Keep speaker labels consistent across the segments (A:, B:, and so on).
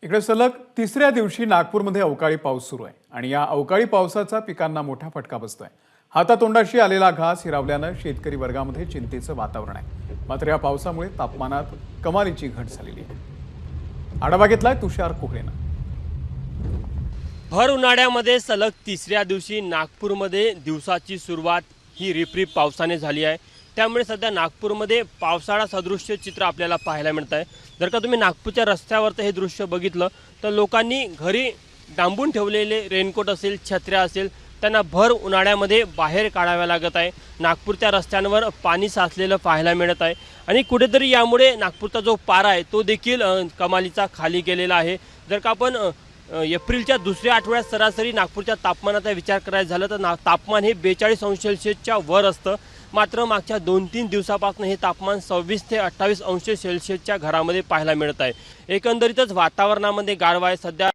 A: इकडे सलग तिसऱ्या दिवशी नागपूरमध्ये अवकाळी पाऊस सुरू आहे आणि या अवकाळी पावसाचा पिकांना मोठा फटका बसतोय। हातातोंडाशी आलेला घास हिरावल्यानं शेतकरी वर्गामध्ये चिंतेचं वातावरण आहे। मात्र या पावसामुळे तापमानात कमालीची घट झालेली आहे। आढावा घेतलाय तुषार कोहळेनं।
B: भर उन्हाळ्यामध्ये सलग तिसऱ्या दिवशी नागपूरमध्ये दिवसाची सुरुवात ही रिपरिप पावसाने झाली आहे। त्यामुळे सध्या नागपूरमध्ये पावसाळा सदृश्य चित्र आपल्याला पाहायला मिळत आहे। जर का तुम्ही नागपूरच्या रस्त्यावरचं हे दृश्य बघितलं तर लोकांनी घरी डांबून ठेवलेले रेनकोट असेल, छत्र्या असेल, त्यांना भर उन्हाळ्यामध्ये बाहेर काढाव्या लागत आहे। नागपूरच्या रस्त्यांवर पाणी साचलेलं पाहायला मिळत आहे आणि कुठेतरी यामुळे नागपूरचा जो पारा आहे तो देखील कमालीचा खाली गेलेला आहे। जर का आपण एप्रिलच्या दुसऱ्या आठवड्यात सरासरी नागपूरच्या तापमानाचा विचार करायचा झाला तर तापमान हे 42 अंश सेल्सिअसच्या वर असतं। मात्र मागच्या 2-3 दिवसापासून हे तापमान 26 ते 28 अंश सेल्सिअसच्या घरामध्ये पाहायला मिळत आहे। एकंदरीतच वातावरणामध्ये गारवा आहे सध्या।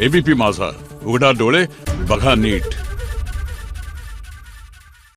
C: एबीपी माझा, उघडा डोळे बघा नीट।